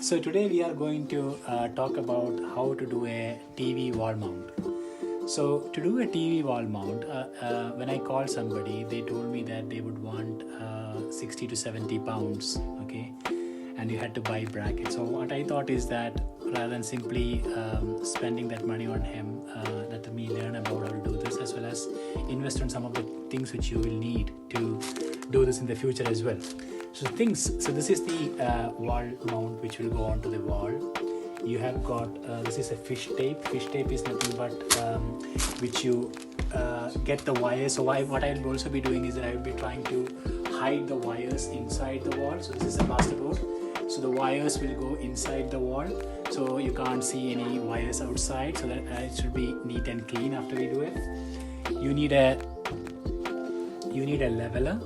So today we are going to talk about how to do a TV wall mount. So to do a TV wall mount, when I called somebody, they told me that they would want 60 to 70 pounds, okay? And you had to buy brackets. So what I thought is that rather than simply spending that money on him, let me learn about how to do this, as well as invest on some of the things which you will need to do this in the future as well. So this is the wall mount which will go onto the wall. You have got this is a fish tape. Fish tape is nothing but which you get the wires. So what I will also be doing is that I will be trying to hide the wires inside the wall. So this is a plasterboard. So the wires will go inside the wall, so you can't see any wires outside. So that it should be neat and clean after we do it. You need a leveler.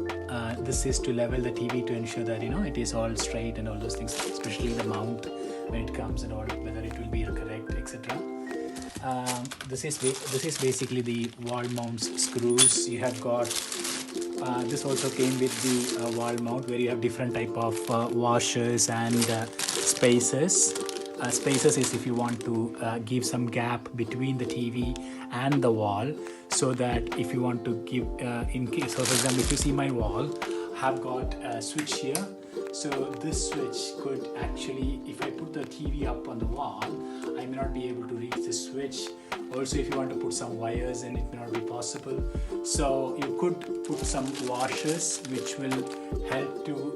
This is to level the TV to ensure that it is all straight and all those things, especially the mount when it comes and all, whether it will be correct, etc. This is basically the wall mounts screws. You have got this also came with the wall mount, where you have different type of washers and spacers. Spacers is if you want to give some gap between the TV and the wall, so that if you want to give in case, so for example, if you see my wall, I have got a switch here. So this switch could actually, if I put the TV up on the wall, I may not be able to reach the switch. Also, if you want to put some wires in, it may not be possible. So you could put some washers which will help to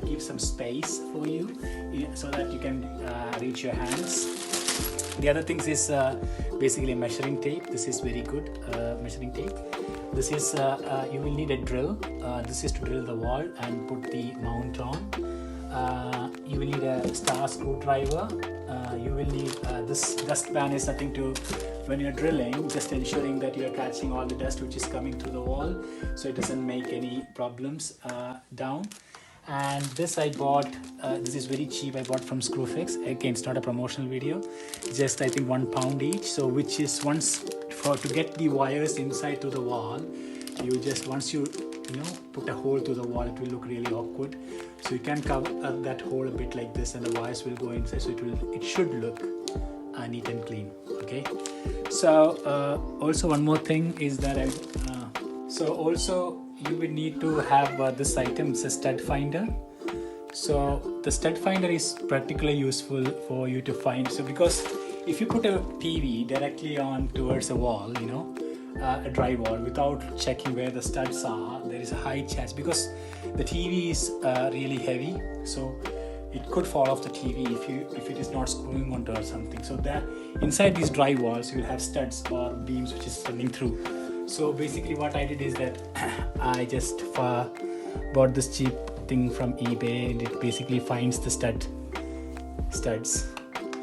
give some space for you, so that you can reach your hands. The other things is basically measuring tape. This is very good measuring tape. This is you will need a drill. This is to drill the wall and put the mount on. You will need a star screwdriver. You will need this dustpan is nothing to, when you're drilling, just ensuring that you're catching all the dust which is coming through the wall, so it doesn't make any problems down. And this I bought, this is very cheap, I bought from Screwfix. Again, it's not a promotional video, just I think £1 each. So which is to get the wires inside to the wall, you just, once you put a hole to the wall, it will look really awkward. So you can cover that hole a bit like this, and the wires will go inside, so it should look neat and clean. Okay. So also one more thing is that you will need to have this item. It's a stud finder. So the stud finder is particularly useful for you to find. So because if you put a TV directly on towards a wall, a dry wall, without checking where the studs are, there is a high chance, because the TV is really heavy, so it could fall off the TV if it is not screwing onto or something. So that inside these dry walls, you will have studs or beams which is running through. So basically what I did is that I just bought this cheap thing from eBay, and it basically finds the studs.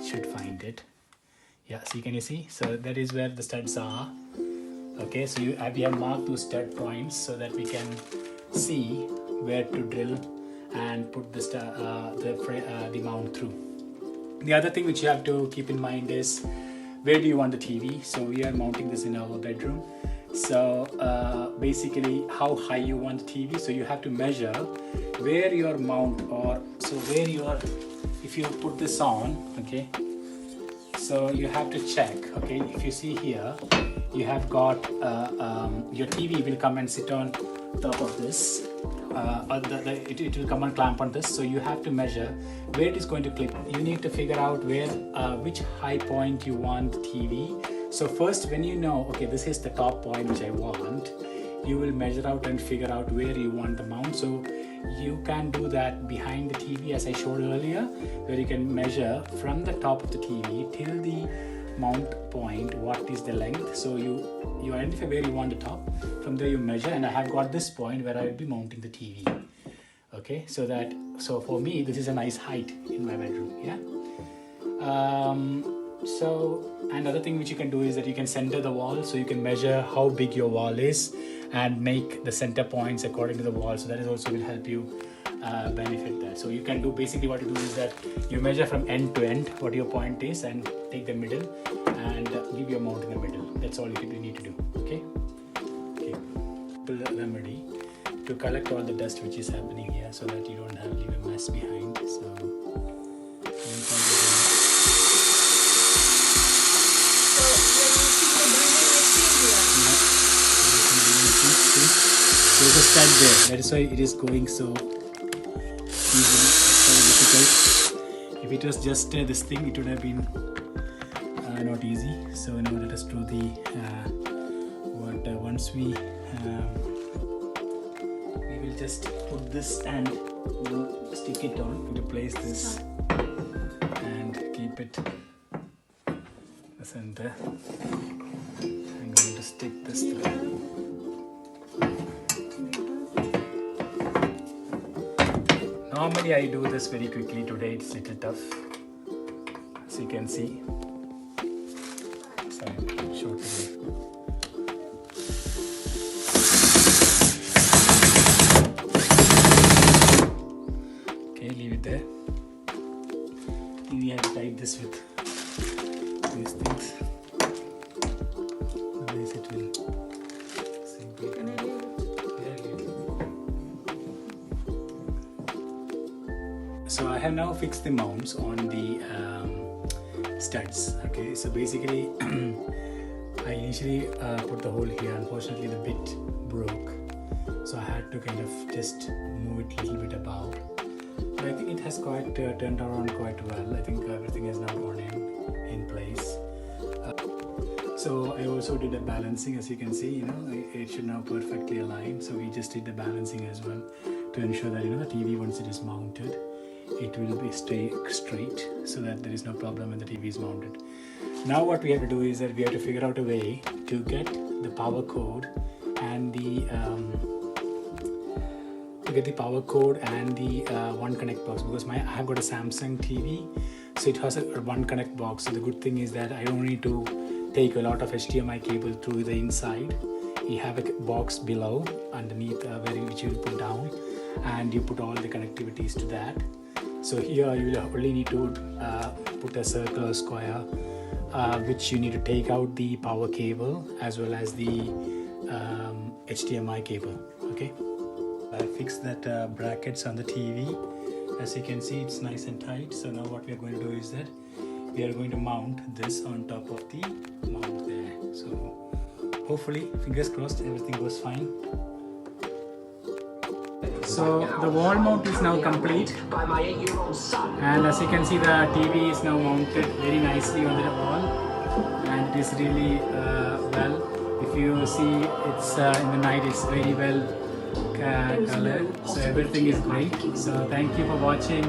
Should find it. Yeah, so can you see? So that is where the studs are. Okay, so we have marked those stud points so that we can see where to drill and put the mount through. The other thing which you have to keep in mind is, where do you want the TV? So we are mounting this in our bedroom. So basically how high you want the TV. So you have to measure where your mount, if you put this on, okay, so you have to check, okay, if you see here, you have got your TV will come and sit on top of this, it will come and clamp on this. So you have to measure where it is going to clip. You need to figure out where which high point you want the TV. So first, when you know, okay, this is the top point which I want, you will measure out and figure out where you want the mount. So you can do that behind the TV, as I showed earlier, where you can measure from the top of the TV till the mount point what is the length. So you identify where you want the top, from there you measure, and I have got this point where I will be mounting the TV. Okay, so for me this is a nice height in my bedroom. Yeah. So another thing which you can do is that you can center the wall, so you can measure how big your wall is and make the center points according to the wall. So that is also will help you benefit that. So you can do, basically what you do is that you measure from end to end what your point is, and take the middle and give your mount in the middle. That's all you need to do. Okay. Remedy to collect all the dust which is happening here, so that you don't leave a mess behind. So stud there. That is why it is going so easily, so difficult. If it was just this thing, it would have been not easy. So now let us do the once we will just put this and stick it on to place this and keep it the center. I'm going to stick this through. Normally I do this very quickly. Today it's a little tough, as you can see. So I'll show it today. Okay, leave it there. We have tied this with these things. Otherwise it will simply. So I have now fixed the mounts on the studs. Okay, so basically I initially put the hole here. Unfortunately the bit broke, so I had to kind of just move it a little bit above. But I think it has quite turned around quite well. I think everything is now gone in place. So I also did a balancing, as you can see, you know, it should now perfectly align. So we just did the balancing as well to ensure that, you know, the TV, once it is mounted, it will be stay straight, so that there is no problem when the TV is mounted. Now what we have to do is that we have to figure out a way to get the power cord and the one connect box, because I have got a Samsung TV, so it has a one connect box. So the good thing is that I don't need to take a lot of HDMI cable through the inside. You have a box below underneath which you will put down, and you put all the connectivities to that. So here you will only need to put a circle or square, which you need to take out the power cable as well as the HDMI cable. Okay, I fixed that brackets on the TV. As you can see, it's nice and tight. So now what we are going to do is that we are going to mount this on top of the mount there. So hopefully, fingers crossed, everything goes fine. So the wall mount is now complete, and as you can see, the TV is now mounted very nicely on the wall, and it is really well. If you see, it's in the night, it's very well colored, so everything is great. So thank you for watching.